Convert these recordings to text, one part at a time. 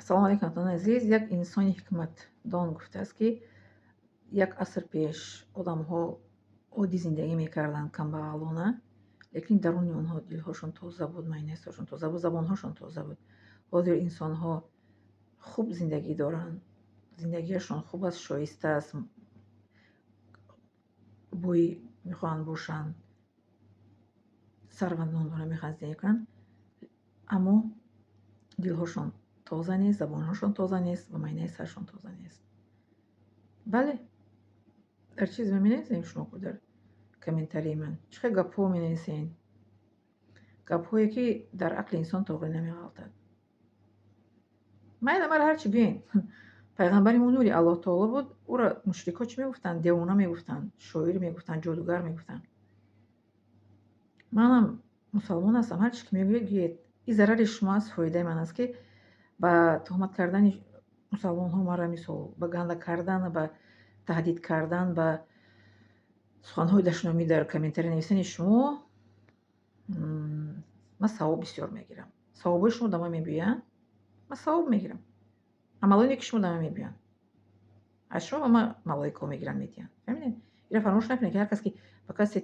салом алейкум ҳамватанони азиз. Як инсони ҳикматдон гуфтааст, ки як аср пеш одамҳо оддӣ зиндагӣ мекарданд, камбағалона, лекин даруни онҳо дилҳошон тоза буд, майнесҳошон тоза буд, забонҳошон тоза буд. ҳозир инсонҳо хуб зиндагӣ доранд, зиндагиашон хуб аст, шоиста аст, бӯй мехоҳанд бошанд, сарвандонона мехоҳанд зиндагӣ кунанд, аммо дилҳошон тоза нест, забонҳошон тоза нест ва майнаи саршон тоза нест. бале, дар чиз менависем шумо дар комментарии ман чӣ хел гапҳо менависен, гапҳое ки дар ақли инсон тоғир намеғалтад. майла мара ҳарчи биёен. пайғамбари мо нури аллоҳ таоло буд, ӯро мушрикҳо чӣ мегуфтанд? Девона мегуфтанд, шоир мегуфтанд, ҷодугар мегуфтанд. манам мусалмон ҳастам, ҳар чӣ ки мегӯед гӯед. ин зарари шумо аст, фоидаи ман аст, ки ба тӯҳмат кардани мусалмонҳо мара мисол ба ганда кардан, ба таҳдид кардан, ба суханҳои дашномӣ дар комментарӣ нависани шумо ман савоб бисёр мегирам. савобҳои шумо да ман мебиёянд, ман савоб мегирам. амалоне ки шумо да ман мебиёянд, аз шумо ба ман малоикаҳо мегиранд, медиҳанд. фаҳмидед? инро фаромӯш накунед, ки ҳар кас ки ба касе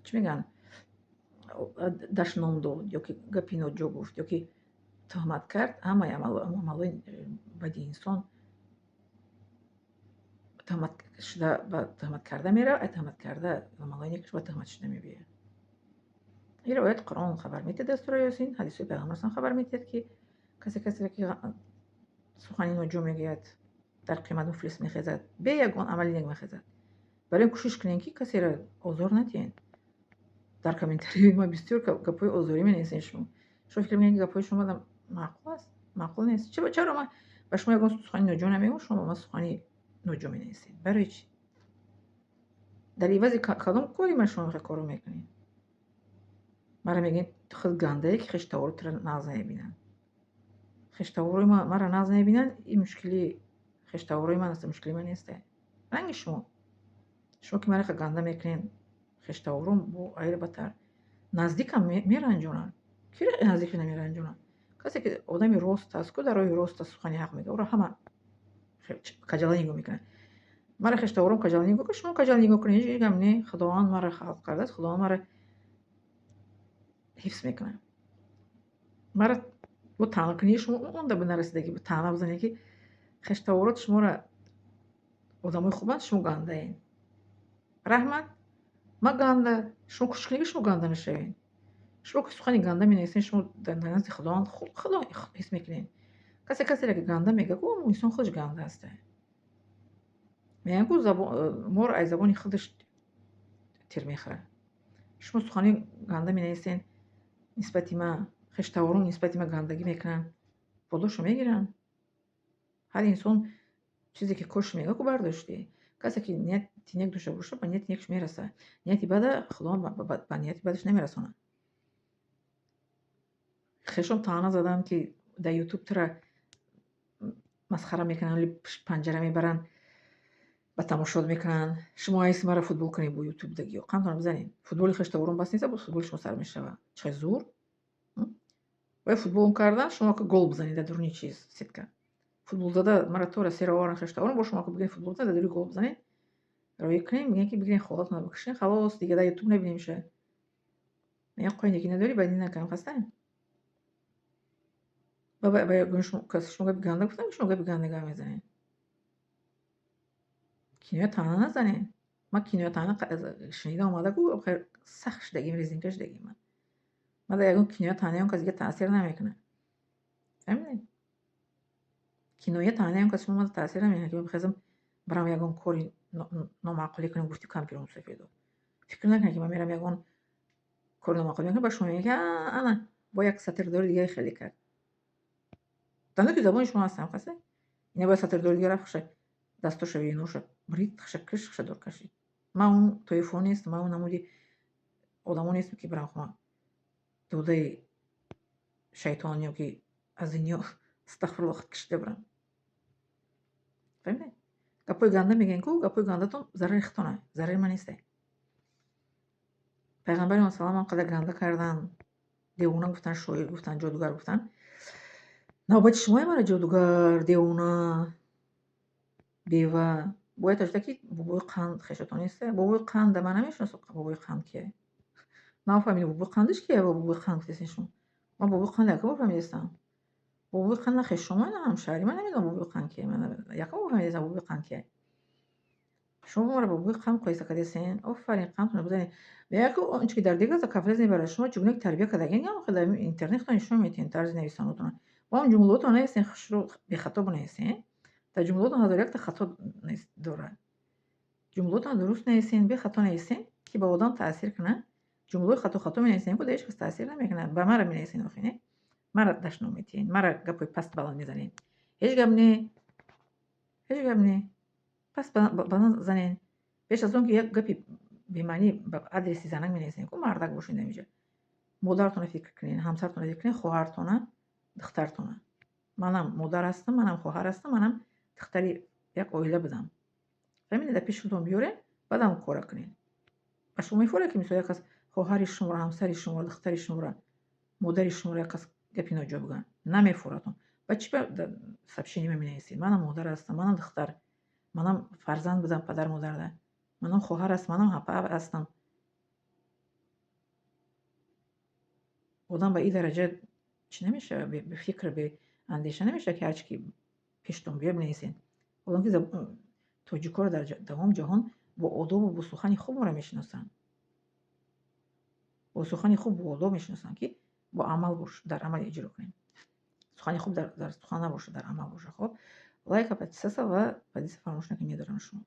чӣ мегӯянд дашном дод ё ки гапи ноҷо гуфт ё ки тӯҳмат кард, ҳамаи амалҳои бади инсон тӯҳмат шуда ба тӯҳмат карда меравад, ай тӯҳмат карда амалҳое ки ба тӯҳмат шуда мебиёяд. инро ояти Қуръон хабар медиҳад, сураи Ёсин, ҳадисҳои пайғамбар хабар медиҳад, ки касе ки сухани ноҷо мегӯяд, дар қиёмат муфлис мехезад, бе ягон амали нек мехезад. барои кӯшиш кунед, ки касеро озор надиҳед. дар комментариҳои ман бисёр гапҳои озорӣ менависед шумо. шумо фикр мекунед, ки гапҳои шумо маъқул аст? маъқул нест. чаро ман ба шумо ягон сухани ноҷо намегӯям, шумо ба ман сухани ноҷо менависед? барои чӣ? дар ивази кадом кори ман шумо ин корро мекунед? мара мегӯед ту хел гандае, ки хештаворотро нағз намебинанд. хештаворои мара нағз намебинанд, ин мушкили хештаворои ман аст, мушкили ман нест. ранги шумо ки мара ганда мекунед, хештаворум бо айра баттар наздикам меранҷонанд. киро наздик намеранҷонанд? касе ки одами рост аст, ку дар роҳи рост аст, сухани ҳақ мегӯяд, ӯро ҳама каҷала нигоҳ мекунанд. мара хештаворум каҷала нигоҳ кунад, шумо каҷала нигоҳ кунед, ҳеҷ гап не. худованд мара халқ кардааст, худованд мара ҳифз мекунад. мара бо таънакунии шумо он да нарасида, ки таъна бизанед, ки хештавороти шуморо одамои хубанд, шумо гандаед. раҳмат, ман ганда, шумо кӯшиш кунед, ки шумо ганда нашавед. шумо ки сухани ганда менависед, шумо дар назди худованд худо ҳис мекунед. касеро ки ганда мегӯяд, ӯ инсон худаш ганда аст. мегӯянд, ку мор аз забони худаш тир мехӯрад. шумо сухани ганда менависед нисбати ман, хештаворум нисбати ман гандагӣ мекунанд, подошро мегиранд. ҳар инсон чизе ки кош мегӯяд, ку бардоштӣ. касе ки нияти нек дошта бошад, ба нияти некаш мерасад. нияти бада худованд ба нияти бадаш намерасонад. хешом таъна заданд, ки дар ютуб тора масхара мекунанд, панҷара мебаранд, ба тамошот мекунанд. шумо айс мара футбол кунед бо ютубдаги қантона бизанед. футболи хештаворум бас нест, бо футболи шумо сар мешавад. чӣ қадр зур? бояд футбол кардан, шумо ку гол бизанед дар дуруни чиз сетка. футбол зада мара тора сера оваранд хештаворум, бо шумо ку бигиред футбол зада дар дуруни гол бизанед. роя кунед, мегӯянд, ки бигиред холатона бикашед, халос, дигар дар ютуб набинем ша. мегӯянд қоинагӣ надорӣ, баъд ин накам хастаем. шумо гапи ганда гуфтам, шумо гапи ганда гап мезанед. киноя таъна назанед. ман киноя таъна шунида омадаку охир сахт шудагим, резинка шудагим ман. ман дар ягон киноя таънаи он кас дигар таъсир намекунад. фаҳмидед? киноя таънаи он кас шумо ман таъсир намекунад, ки ман бихозам барам ягон кори номаъқулӣ кунам, гуфти кампирон сафедо. фикр накунед, ки ман мерам ягон кори номаъқулӣ мекунам, ба шумо мегӯям, ки ана бо як сатирдори дигари хеле кард. данӯки забони шумо ҳастам хаста. ина бояд сатирдори дигар рафт, хаша дастошо веношо брид, хаша киш, хаша дор кашид. ман он тоифо нестам, ман он намуди одамо нестам, ки барам хuma додаи шайтон ё ки аз дунё астағфируллоҳ кашида барам. фаҳмидед? гапҳои ганда мегӯянд, ку гапҳои гандатон зарари худтон аст, зарари ман нест. пайғамбари мо саллаллоҳу алайҳи ва саллам он қадар ганда карданд, девона гуфтанд, шоир гуфтанд, ҷодугар гуфтанд. навбати шумои маро ҷодугар, девона, бева. Бояд дошта ки бобои қанд хешатон неста? Бобои қанда ман намешиносам бобои қанд кие? Нафаҳмидам бобои қандиш кие ба бобои қанд гуфтесин шумо? Ман бобои қанд якум фаҳмидистам. Бобои қанд на хеш шумои на ҳамшаҳрӣ ман намедонам бобои қанд кие. Ман якум фаҳмидистам бобои қанд кие. Шумо маро бобои қанд қоиса кардесин. Офарин қандтонро бизанед. Яке он чӣ ки дар дигар кафлез мебарад шумо чӣ гуна ки тарбия кардагин ям дар интернетон нишон медиҳед тарзи нависанутона. Ва он ҷумлаотро нависен хушрӯ бехато бинависен. Дар ҷумлаотон 1001 хато дорад. Ҷумлаотон дуруст нависен, бехато нависен ки ба одам таъсир кунад. Ҷумлаи хато менависен ки ба ҳеҷ кас таъсир намекунад. Ба мара менависен охи не? Мара дашном метиҳед. Мара гапои паст баланд мезанед. Ҳеҷ гап не. Ҳеҷ гап не. Паст баланд занен. Беш аз он ки як гапи бемаънӣ ба адреси занак менависен ку мардак бошед инҷа. Модаратонро фикр кунед, ҳамсаратонро фикр кунед, хоҳартона, духтартона. Манам модар ҳастам, манам хоҳар ҳастам, манам духтари як оила будам. Фаҳмидед? Дар пеши худтон биёред, баъдам кора кунед. Ба шумо мефорад ки мисол як кас хоҳари шуморо, ҳамсари шуморо, духтари шуморо, модари шуморо як кас гапи ноҷо бигӯянд. Намефорадон. Ба чӣ сообщение менависед? Манам модар ҳастам, манам духтар, манам фарзанд будам падар модарда, манам хоҳар ҳастам, манам ҳапа ҳастам. Одам ба ин дараҷа чӣ намешавад? Бефикр, беандеша намешавад ки ҳар чӣ ки пештон биёяд бинависед. Одам ки тоҷикоро дар тамоми ҷаҳон бо одобу бо сухани хуб моро мешиносанд. Бо сухани хуб, бо одоб мешиносанд ки бо амал дар амал иҷро кунем. Сухани хуб дар сухан набошад, дар амал бошад. Хоб? Лайка подписаться ва подписаться фаромӯш накунед. Медорам шумо.